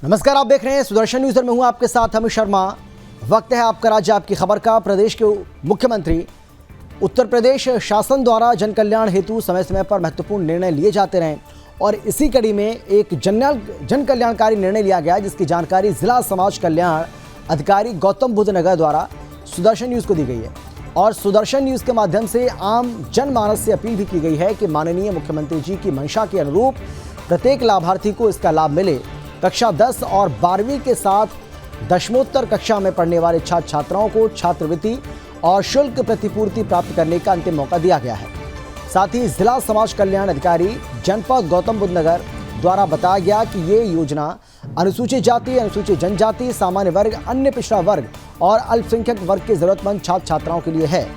नमस्कार, आप देख रहे हैं सुदर्शन न्यूज़ और मैं हूं आपके साथ अमित शर्मा। वक्त है आपका राज्य आपकी खबर का। प्रदेश के मुख्यमंत्री उत्तर प्रदेश शासन द्वारा जन कल्याण हेतु समय समय पर महत्वपूर्ण निर्णय लिए जाते रहे और इसी कड़ी में एक जन कल्याणकारी निर्णय लिया गया, जिसकी जानकारी जिला समाज कल्याण अधिकारी गौतम बुद्ध नगर द्वारा सुदर्शन न्यूज़ को दी गई है। और सुदर्शन न्यूज़ के माध्यम से आम जनमानस से अपील भी की गई है कि माननीय मुख्यमंत्री जी की मंशा के अनुरूप प्रत्येक लाभार्थी को इसका लाभ मिले। कक्षा 10 और 12वीं के साथ दशमोत्तर कक्षा में पढ़ने वाले छात्र छात्राओं को छात्रवृत्ति और शुल्क प्रतिपूर्ति प्राप्त करने का अंतिम मौका दिया गया है। साथ ही जिला समाज कल्याण अधिकारी जनपद गौतम बुद्ध नगर द्वारा बताया गया कि ये योजना अनुसूचित जाति, अनुसूचित जनजाति, सामान्य वर्ग, अन्य पिछड़ा वर्ग और अल्पसंख्यक वर्ग के जरूरतमंद छात्र छात्राओं के लिए है,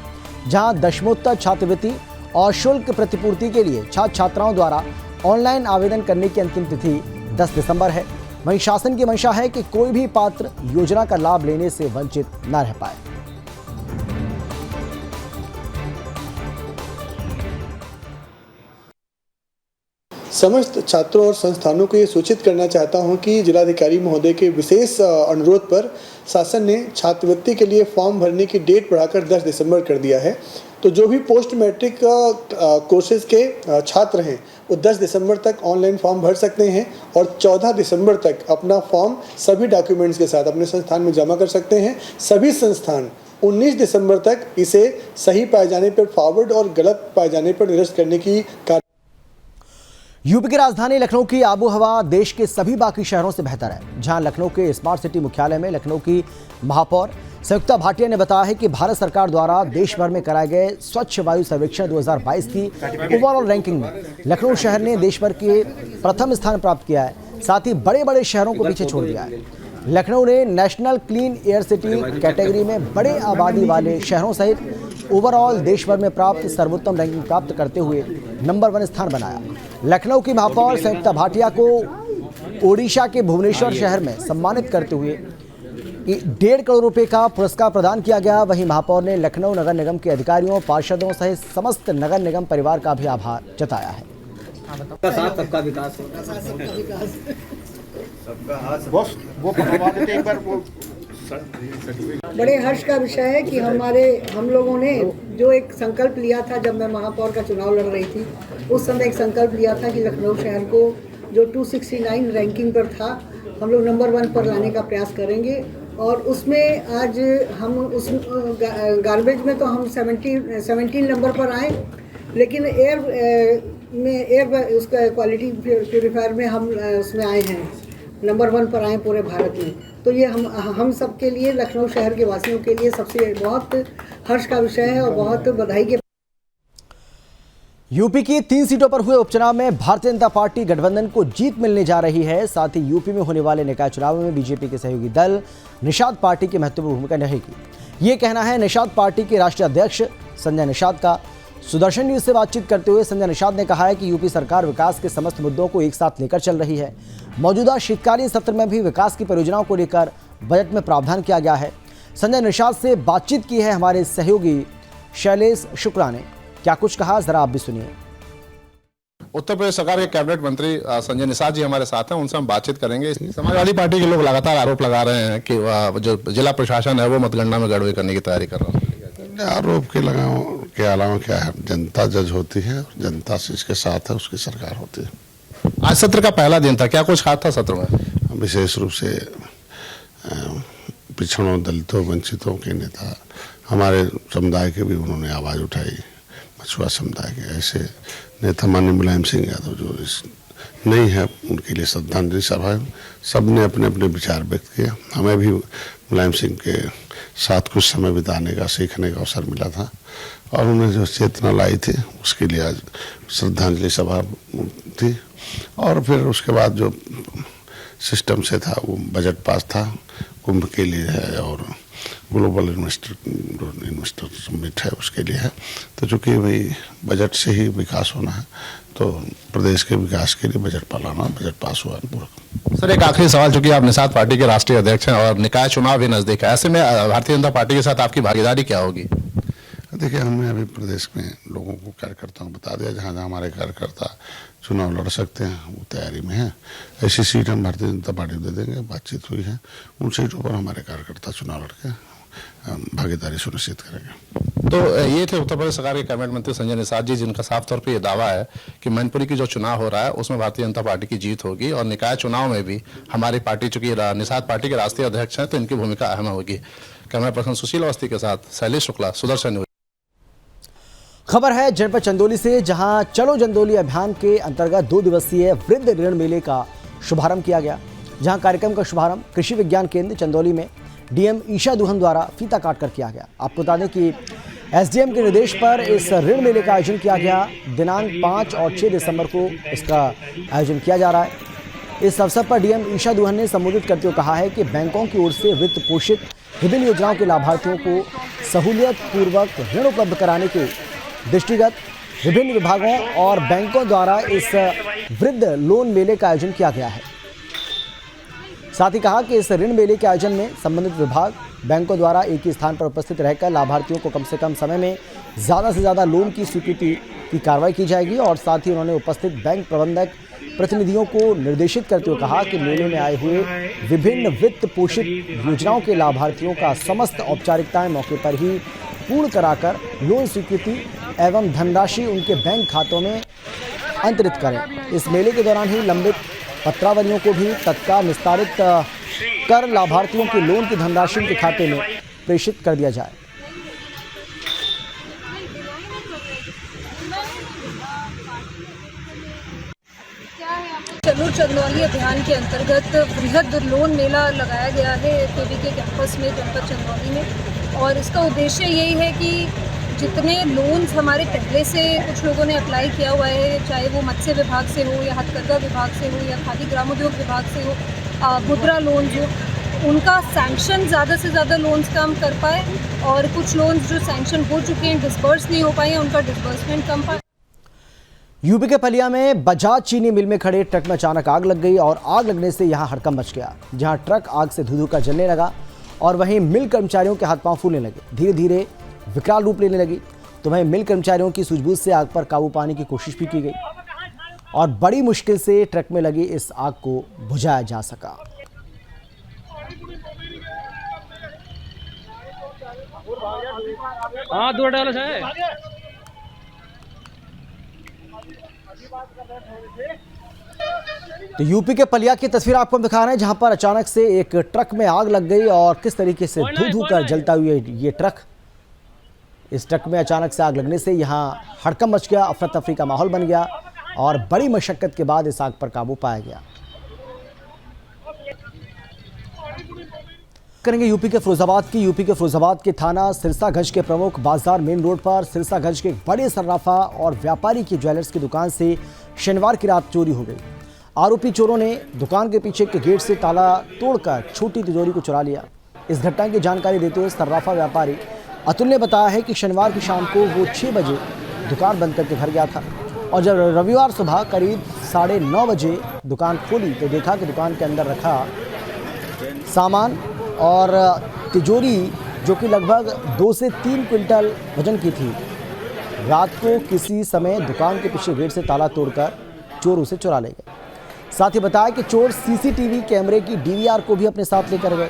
जहां दशमोत्तर छात्रवृत्ति और शुल्क प्रतिपूर्ति के लिए छात्र छात्राओं द्वारा ऑनलाइन आवेदन करने की अंतिम तिथि 10 दिसंबर है। वहीं शासन की मंशा है कि कोई भी पात्र योजना का लाभ लेने से वंचित न रह पाए। समस्त छात्रों और संस्थानों को ये सूचित करना चाहता हूं कि जिलाधिकारी महोदय के विशेष अनुरोध पर शासन ने छात्रवृत्ति के लिए फॉर्म भरने की डेट बढ़ाकर 10 दिसंबर कर दिया है। तो जो भी पोस्ट मैट्रिक कोर्सेज के छात्र हैं वो 10 दिसंबर तक ऑनलाइन फॉर्म भर सकते हैं और 14 दिसंबर तक अपना फॉर्म सभी डॉक्यूमेंट्स के साथ अपने संस्थान में जमा कर सकते हैं। सभी संस्थान 19 दिसंबर तक इसे सही पाए जाने पर फॉरवर्ड और गलत पाए जाने पर निरस्त करने की यूपी की राजधानी लखनऊ की आबोहवा देश के सभी बाकी शहरों से बेहतर है। जहां लखनऊ के स्मार्ट सिटी मुख्यालय में लखनऊ की महापौर संयुक्ता भाटिया ने बताया है कि भारत सरकार द्वारा देश भर में कराए गए स्वच्छ वायु सर्वेक्षण 2022 की ओवरऑल रैंकिंग में लखनऊ शहर ने देश भर के प्रथम स्थान प्राप्त किया है। साथ ही बड़े बड़े शहरों को पीछे छोड़ दिया है। लखनऊ ने national clean air city category में बड़े आबादी वाले शहरों सहित ओवरऑल देश भर में प्राप्त सर्वोत्तम रैंकिंग प्राप्त करते हुए नंबर 1 स्थान बनाया। लखनऊ की महापौर संयुक्ता भाटिया को ओडिशा के भुवनेश्वर शहर में सम्मानित करते हुए 1.5 करोड़ रुपए का पुरस्कार प्रदान किया गया। वहीं महापौर ने लखनऊ नगर निगम के अधिकारियों, पार्षदों सहित समस्त नगर निगम परिवार का भी आभार जताया है। सबका विकास बड़े हर्ष का विषय है कि हम लोगों ने जो एक संकल्प लिया था, जब मैं महापौर का चुनाव लड़ रही थी उस समय एक संकल्प लिया था कि लखनऊ शहर को जो 269 रैंकिंग पर था हम लोग नंबर 1 पर लाने का प्रयास करेंगे। और उसमें आज हम उस गार्बेज में तो हम 17 नंबर पर आए, लेकिन एयर उसका क्वालिटी प्यूरीफायर में हम उसमें आए हैं, नंबर 1 पर आए पूरे भारत में। तो ये हम सब के लिए, लखनऊ शहर के वासियों के लिए सबसे बहुत हर्ष का विषय है और बहुत बधाई के। यूपी की 3 सीटों पर हुए उपचुनाव में भारतीय जनता पार्टी गठबंधन को जीत मिलने जा रही है। साथ ही यूपी में होने वाले निकाय चुनावों में बीजेपी के सहयोगी दल निषाद पार्टी की महत्वपूर्ण भूमिका रहेगी। ये कहना है निषाद पार्टी के राष्ट्रीय अध्यक्ष संजय निषाद का। सुदर्शन न्यूज़ से बातचीत करते हुए संजय निषाद ने कहा है कि यूपी सरकार विकास के समस्त मुद्दों को एक साथ लेकर चल रही है। मौजूदा शीतकालीन सत्र में भी विकास की परियोजनाओं को लेकर बजट में प्रावधान किया गया है। संजय निषाद से बातचीत की है हमारे सहयोगी शैलेश शुक्ला ने। क्या कुछ कहा, जरा आप भी सुनिए। उत्तर प्रदेश सरकार के कैबिनेट मंत्री संजय निषाद जी हमारे साथ हैं, उनसे हम बातचीत करेंगे। समाजवादी पार्टी के लोग लगातार आरोप लगा रहे हैं कि जो जिला प्रशासन है वो मतगणना में गड़बड़ी करने की तैयारी कर रहा है। आरोप के अलावा क्या है, जनता जज होती है, जनता से इसके साथ है, उसकी सरकार होती है। आज सत्र का पहला दिन था, क्या कुछ खास था सत्र में? विशेष रूप से पिछड़ों, दलितों, वंचितों के नेता, हमारे समुदाय के भी उन्होंने आवाज़ उठाई। मछुआ समुदाय के ऐसे नेता माननीय मुलायम सिंह यादव जो नहीं है, उनके लिए श्रद्धांजलि सभा, सबने अपने अपने विचार व्यक्त किए। हमें भी मुलायम सिंह के साथ कुछ समय बिताने का, सीखने का अवसर मिला था और उन्होंने जो चेतना लाई थी उसके लिए आज श्रद्धांजलि सभा थी। और फिर उसके बाद जो सिस्टम से था वो बजट पास था, कुंभ के लिए है और ग्लोबल इन्वेस्टर समिट है उसके लिए है। तो चूँकि भाई बजट से ही विकास होना है तो प्रदेश के विकास के लिए बजट पालाना, बजट पास हुआ पूरा। सर एक आखिरी सवाल, चूंकि आप निषाद पार्टी के राष्ट्रीय अध्यक्ष हैं और निकाय चुनाव भी नजदीक है, ऐसे में भारतीय जनता पार्टी के साथ आपकी भागीदारी क्या होगी? देखिए, हमने अभी प्रदेश में लोगों को कार्यकर्ताओं को बता दिया, जहाँ जहाँ हमारे कार्यकर्ता चुनाव लड़ सकते हैं, वो तैयारी में है। ऐसी सीट हम भारतीय जनता पार्टी को दे देंगे, बातचीत हुई है। उन सीटों पर हमारे कार्यकर्ता चुनाव लड़के भागीदारी सुनिश्चित करेंगे। तो ये थे उत्तर प्रदेश सरकार के कैबिनेट मंत्री संजय निषाद जी, जिनका साफ तौर पे ये दावा है कि मैनपुरी की जो चुनाव हो रहा है उसमें भारतीय जनता पार्टी की जीत होगी और निकाय चुनाव में भी हमारी पार्टी, चूंकि निषाद पार्टी के राष्ट्रीय अध्यक्ष हैं, तो इनकी भूमिका अहम होगी। कैमरा पर्सन सुशील अवस्थी के साथ शैलेश शुक्ला, सुदर्शन न्यूज। खबर है जनपद चंदौली से, जहां चलो चंदौली अभियान के अंतर्गत 2 दिवसीय वृद्ध ऋण मेले का शुभारंभ किया गया। जहां कार्यक्रम का शुभारंभ कृषि विज्ञान केंद्र चंदौली में डीएम ईशा दुहन द्वारा फीता काटकर किया गया। आपको बता दें कि एसडीएम के निर्देश पर इस ऋण मेले का आयोजन किया गया। दिनांक 5 और 6 दिसंबर को इसका आयोजन किया जा रहा है। इस अवसर पर डीएम ईशा दुहन ने संबोधित करते हुए कहा है कि बैंकों की ओर से वित्त पोषित विभिन्न योजनाओं के लाभार्थियों को सहूलियत पूर्वक ऋण उपलब्ध कराने के दृष्टिगत विभिन्न विभागों और बैंकों द्वारा इस वृद्ध लोन मेले का आयोजन किया गया है। साथ ही कहा कि इस ऋण मेले के आयोजन में संबंधित विभाग बैंकों द्वारा एक ही स्थान पर उपस्थित रहकर लाभार्थियों को कम से कम समय में ज़्यादा से ज़्यादा लोन की स्वीकृति की कार्रवाई की जाएगी। और साथ ही उन्होंने उपस्थित बैंक प्रबंधक प्रतिनिधियों को निर्देशित करते हुए कहा कि मेले में आए हुए विभिन्न वित्त पोषित योजनाओं के लाभार्थियों का समस्त औपचारिकताएं मौके पर ही पूर्ण कराकर लोन स्वीकृति एवं धनराशि उनके बैंक खातों में अंतरित करें। इस मेले के दौरान ही लंबित पत्रावलियों को भी तत्काल निस्तारित कर लाभार्थियों की लोन की धनराशि उनके खाते में प्रेषित कर दिया जाए। चलो चंदौली अभियान के अंतर्गत वृहद लोन मेला लगाया गया है केवीके कैंपस में जनपद चंदौली में। और इसका उद्देश्य यही है कि जितने लोन्स हमारे पहले से कुछ लोगों ने अप्लाई किया हुआ है, चाहे वो मत्स्य विभाग से हो या हथकरघा विभाग से हो या खादी ग्रामोद्योग विभाग से हो, मुद्रा लोन्स हो, उनका सैंक्शन ज़्यादा से ज़्यादा लोन्स का हम कर पाए। और कुछ लोन्स जो सैंक्शन हो चुके हैं डिस्बर्स नहीं हो पाए हैं, उनका डिस्बर्समेंट कम पाए। यूपी के पलिया में बजाज चीनी मिल में खड़े ट्रक में अचानक आग लग गई और आग लगने से यहां हड़कंप मच गया। जहां ट्रक आग से धुआं का जलने लगा और वहीं मिल कर्मचारियों के हाथ पांव फूलने लगे। धीरे धीरे विकराल रूप लेने लगी। तो वहीं मिल कर्मचारियों की सूझबूझ से आग पर काबू पाने की कोशिश भी की गई और बड़ी मुश्किल से ट्रक में लगी इस आग को बुझाया जा सका। तो यूपी के पलिया की तस्वीर आपको हम दिखा रहे हैं, जहां पर अचानक से एक ट्रक में आग लग गई और किस तरीके से धू कर जलता हुआ ये ट्रक, इस ट्रक में अचानक से आग लगने से यहां हड़कंप मच गया, अफरा तफरी का माहौल बन गया और बड़ी मशक्कत के बाद इस आग पर काबू पाया गया। करेंगे यूपी के फिरोजाबाद के थाना सिरसागंज के प्रमुख बाजार मेन रोड पर सिरसागंज के एक बड़े सर्राफा और व्यापारी की ज्वेलर्स की दुकान से शनिवार की रात चोरी हो गई। आरोपी चोरों ने दुकान के पीछे के गेट से ताला तोड़कर छोटी तिजोरी को चुरा लिया। इस घटना की जानकारी देते हुए सर्राफा व्यापारी अतुल ने बताया है कि शनिवार की शाम को वो 6 बजे दुकान बंद करके घर गया था और जब रविवार सुबह करीब 9:30 बजे दुकान खोली तो देखा कि दुकान के अंदर रखा सामान और तिजोरी जो कि लगभग 2 से 3 क्विंटल वजन की थी, रात को किसी समय दुकान के पीछे गेट से ताला तोड़कर चोर उसे चुरा ले गए। साथ ही बताया कि चोर सीसीटीवी कैमरे की डीवीआर को भी अपने साथ लेकर गए।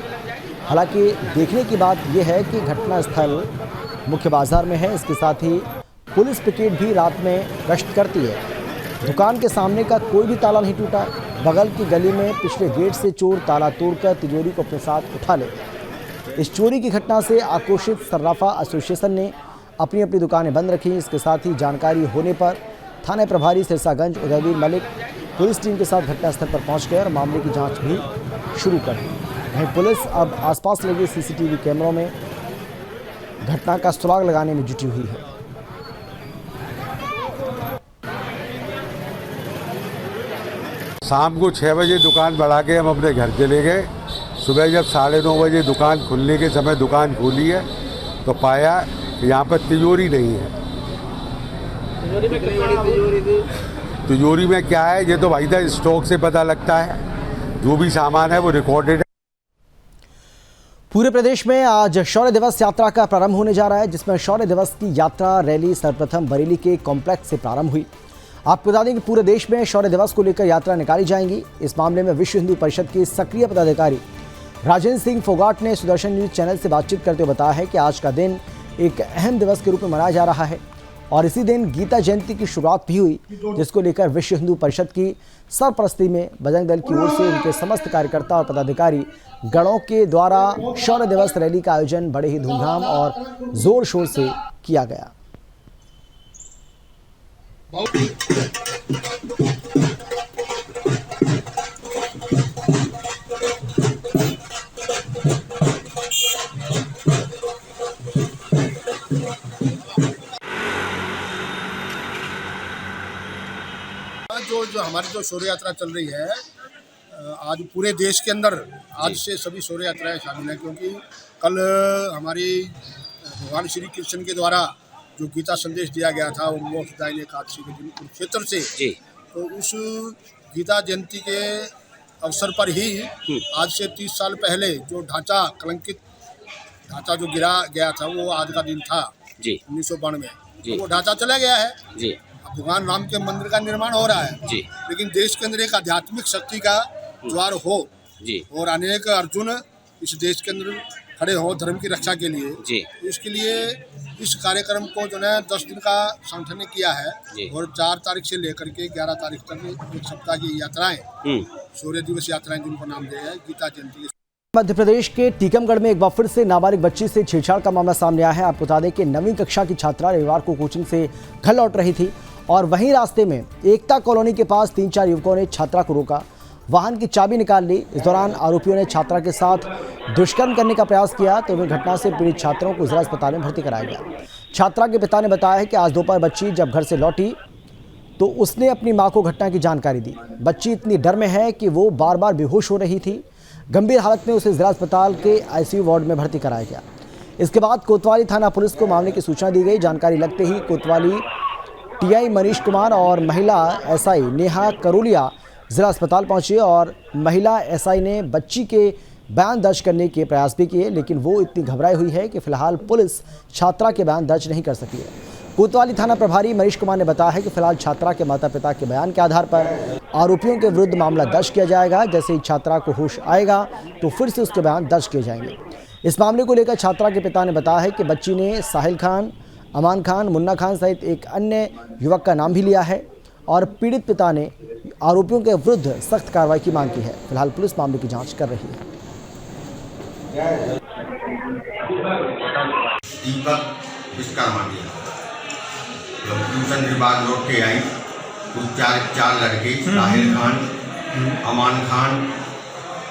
हालांकि देखने की बात यह है कि घटनास्थल मुख्य बाजार में है, इसके साथ ही पुलिस पिकेट भी रात में गश्त करती है। दुकान के सामने का कोई भी ताला नहीं टूटा। बगल की गली में पिछले गेट से चोर ताला तोड़कर तिजोरी को अपने साथ उठा ले। इस चोरी की घटना से आक्रोशित सर्राफा एसोसिएशन ने अपनी अपनी दुकानें बंद रखी। इसके साथ ही जानकारी होने पर थाना प्रभारी सिरसागंज उदयवीर मलिक पुलिस टीम के साथ घटनास्थल पर पहुंच गए और मामले की जांच भी शुरू कर दी। वहीं पुलिस अब आसपास लगे सीसीटीवी कैमरों में घटना का सुराग लगाने में जुटी हुई है। शाम को 6 बजे दुकान बढ़ा के हम अपने घर चले गए। सुबह जब 9:30 बजे दुकान खुलने के समय दुकान खोली है तो पाया कि यहाँ पर तिजोरी नहीं है। तिजोरी में क्या है ये तो भाई था स्टॉक से पता लगता है, जो भी सामान है वो रिकॉर्डेड है। पूरे प्रदेश में आज शौर्य दिवस यात्रा का प्रारंभ होने जा रहा है, जिसमें शौर्य दिवस की यात्रा रैली सर्वप्रथम बरेली के कॉम्प्लेक्स से प्रारंभ हुई। आपको बता दें कि पूरे देश में शौर्य दिवस को लेकर यात्रा निकाली जाएंगी। इस मामले में विश्व हिंदू परिषद के सक्रिय पदाधिकारी राजेंद्र सिंह फोगाट ने सुदर्शन न्यूज चैनल से बातचीत करते हुए बताया है कि आज का दिन एक अहम दिवस के रूप में मनाया जा रहा है और इसी दिन गीता जयंती की शुरुआत भी हुई, जिसको लेकर विश्व हिंदू परिषद की सरपरस्ती में बजरंग दल की ओर से उनके समस्त कार्यकर्ता और पदाधिकारी गणों के द्वारा शौर्य दिवस रैली का आयोजन बड़े ही धूमधाम और जोर शोर से किया गया। जो हमारी जो शौर्य यात्रा चल रही है, आज पूरे देश के अंदर आज से सभी शौर्य यात्राएं शामिल हैं, क्योंकि कल हमारी भगवान श्री कृष्ण के द्वारा जो गीता संदेश दिया गया था मोक्षदायिनी एकादशी के दिन कुरुक्षेत्र से, तो उस गीता जयंती के अवसर पर ही आज से 30 साल पहले जो ढांचा कलंकित ढांचा जो गिरा गया था वो आज का दिन था 1992 तो वो ढांचा चला गया है। भगवान राम के मंदिर का निर्माण हो रहा है लेकिन देश के अंदर एक आध्यात्मिक शक्ति का द्वार हो और अनेक अर्जुन इस देश के अंदर खड़े हो धर्म की रक्षा के लिए, इसके लिए इस कार्यक्रम को जो है 10 दिन का संगठन ने किया है और 4 तारीख से लेकर के 11 तारीख तक एक सप्ताह की यात्राएं शौर्य दिवस यात्राएं जिनको नाम दिया है गीता जयंती। मध्य प्रदेश के टीकमगढ़ में एक बार फिर से नाबालिग बच्ची से छेड़छाड़ का मामला सामने आया है। आपको बता दें कि 9वीं कक्षा की छात्रा रविवार को कोचिंग से घर लौट रही थी और वहीं रास्ते में एकता कॉलोनी के पास 3-4 युवकों ने छात्रा को रोका, वाहन की चाबी निकाल ली। इस दौरान आरोपियों ने छात्रा के साथ दुष्कर्म करने का प्रयास किया तो वह घटना से पीड़ित छात्रों को जिला अस्पताल में भर्ती कराया गया। छात्रा के पिता ने बताया है कि आज दोपहर बच्ची जब घर से लौटी तो उसने अपनी मां को घटना की जानकारी दी। बच्ची इतनी डर में है कि वो बार बार बेहोश हो रही थी। गंभीर हालत में उसे जिला अस्पताल के आईसीयू वार्ड में भर्ती कराया गया। इसके बाद कोतवाली थाना पुलिस को मामले की सूचना दी गई। जानकारी लगते ही कोतवाली टीआई मनीष कुमार और महिला एसआई नेहा करोलिया जिला अस्पताल पहुंचे और महिला एसआई ने बच्ची के बयान दर्ज करने के प्रयास भी किए, लेकिन वो इतनी घबराई हुई है कि फिलहाल पुलिस छात्रा के बयान दर्ज नहीं कर सकी है। कोतवाली थाना प्रभारी मनीष कुमार ने बताया है कि फिलहाल छात्रा के माता पिता के बयान के आधार पर आरोपियों के विरुद्ध मामला दर्ज किया जाएगा। जैसे ही छात्रा को होश आएगा तो फिर से उसके बयान दर्ज किए जाएंगे। इस मामले को लेकर छात्रा के पिता ने बताया है कि बच्ची ने साहिल खान, अमान खान, मुन्ना खान सहित एक अन्य युवक का नाम भी लिया है और पीड़ित पिता ने आरोपियों के विरुद्ध सख्त कार्रवाई की मांग की है। फिलहाल पुलिस मामले की जांच कर रही है। ट्यूशन के बाद लौट के आई कुछ चार लड़के साहिल खान, अमान खान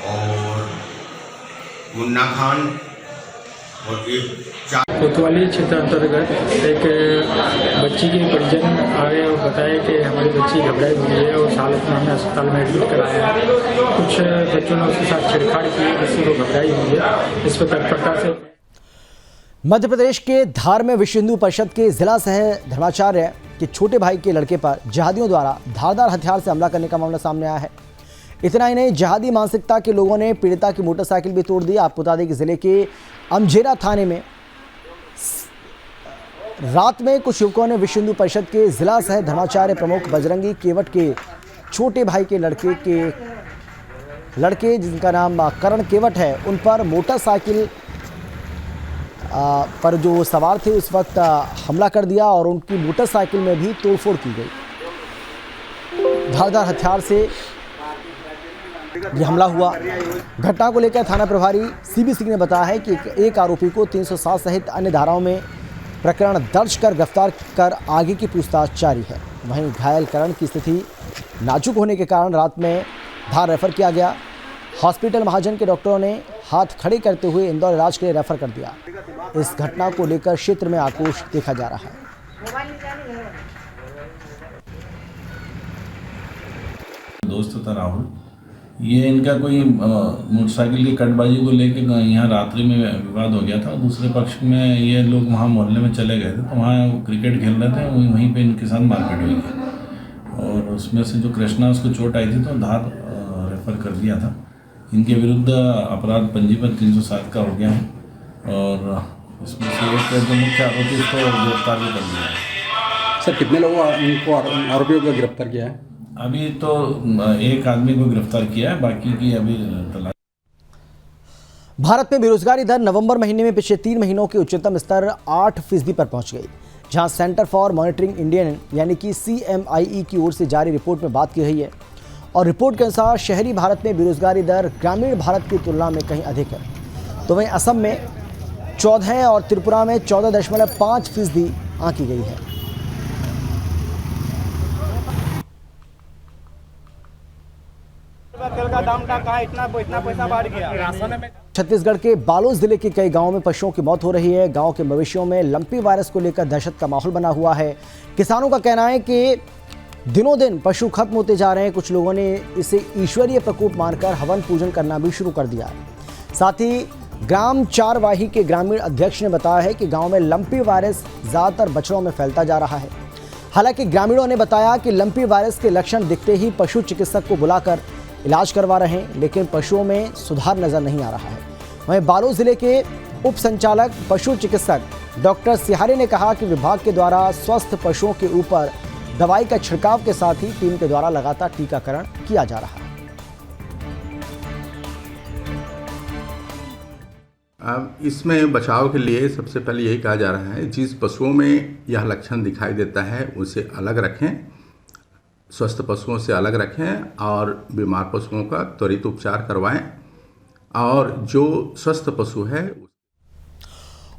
और मुन्ना खान और एक कोतवाली क्षेत्र अंतर्गत एक बच्ची के परिजन आए और बताया कि हमारी बच्ची घबराई हुई है और हालत में हमने अस्पताल में एडमिट कराया है। कुछ बच्चों ने उसके साथ छेड़छाड़ की है जिससे वो घबराई हुई है। इस पर तत्परता से मध्य प्रदेश के धार में विश्व हिंदू परिषद के जिला सह धर्माचार्य के छोटे भाई के लड़के पर जिहादियों द्वारा धारदार हथियार से हमला करने का मामला सामने आया है। इतना ही नहीं, जिहादी मानसिकता के लोगों ने पीड़िता की मोटरसाइकिल भी तोड़ दी। आपको बता दें कि जिले के अमझेरा थाने में रात में कुछ युवकों ने विश्व हिंदू परिषद के जिला सह धर्माचार्य प्रमुख बजरंगी केवट के छोटे भाई के लड़के जिनका नाम करण केवट है, उन पर मोटरसाइकिल पर जो सवार थे उस वक्त हमला कर दिया और उनकी मोटरसाइकिल में भी तोड़फोड़ की गई। धारदार हथियार से यह हमला हुआ। घटना को लेकर थाना प्रभारी सीबी सिंह ने बताया है कि एक आरोपी को 307 सहित अन्य धाराओं में प्रकरण दर्ज कर गिरफ्तार कर आगे की पूछताछ जारी है। वहीं घायल करण की स्थिति नाजुक होने के कारण रात में धार रेफर किया गया। हॉस्पिटल महाजन के डॉक्टरों ने हाथ खड़े करते हुए इंदौर इलाज के लिए रेफर कर दिया। इस घटना को लेकर क्षेत्र में आक्रोश देखा जा रहा है। दोस्त था राहुल, ये इनका कोई मोटरसाइकिल की कटबाजी को लेकर यहाँ रात्रि में विवाद हो गया था। दूसरे पक्ष में ये लोग वहाँ मोहल्ले में चले गए थे तो वहाँ क्रिकेट खेल रहे थे, वहीं पे इनके साथ मारपीट हुई थी और उसमें से जो कृष्णा उसको चोट आई थी तो धार रेफर कर दिया था। इनके विरुद्ध अपराध पंजीबद्ध 307 का हो गया है और इसमें से एक जो मुख्य आरोपी उसको गिरफ्तार भी कर दिया है। सर कितने लोगों इनको आरोपियों को गिरफ्तार किया है? अभी तो एक आदमी को गिरफ्तार किया है, बाकी की अभी तलाश। भारत में बेरोजगारी दर नवंबर महीने में पिछले 3 महीनों के उच्चतम स्तर 8% पर पहुंच गई, जहां सेंटर फॉर मॉनिटरिंग इंडियन यानी कि CMIE की ओर से जारी रिपोर्ट में बात की गई है। और रिपोर्ट के अनुसार शहरी भारत में बेरोजगारी दर ग्रामीण भारत की तुलना में कहीं अधिक है। तो वहीं असम में 14 और त्रिपुरा में 14.5% आंकी गई है। तेल का दाम कहाँ इतना पैसा बढ़ गया। छत्तीसगढ़ के बालोद जिले के कई गांवों में पशुओं की मौत हो रही है। गांव के मवेशियों में लंपी वायरस को लेकर दहशत का माहौल बना हुआ है। किसानों का कहना है कि दिनों दिन पशु खत्म होते जा रहे हैं। कुछ लोगों ने इसे ईश्वरीय प्रकोप मानकर हवन पूजन करना भी शुरू कर दिया है। साथ ही ग्राम चारवाही के ग्रामीण अध्यक्ष ने बताया है कि गांव में लंपी वायरस ज़्यादातर बछड़ों में फैलता जा रहा है। हालांकि ग्रामीणों ने बताया कि लंपी वायरस के लक्षण दिखते ही पशु चिकित्सक को बुलाकर इलाज करवा रहे हैं, लेकिन पशुओं में सुधार नजर नहीं आ रहा है। वहीं बालोद जिले के उप संचालक पशु चिकित्सक डॉक्टर सिहारे ने कहा कि विभाग के द्वारा स्वस्थ पशुओं के ऊपर दवाई का छिड़काव के साथ ही टीम के द्वारा लगातार टीकाकरण किया जा रहा है। अब इसमें बचाव के लिए सबसे पहले यही कहा जा रहा है, जिस पशुओं में यह लक्षण दिखाई देता है उसे अलग रखें, स्वस्थ पशुओं से अलग रखें और बीमार पशुओं का त्वरित उपचार करवाएं। और जो स्वस्थ पशु है।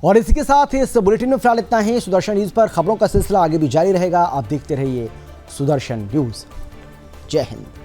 और इसी के साथ इस बुलेटिन में फिलहाल इतना ही। सुदर्शन न्यूज पर खबरों का सिलसिला आगे भी जारी रहेगा। आप देखते रहिए सुदर्शन न्यूज। जय हिंद।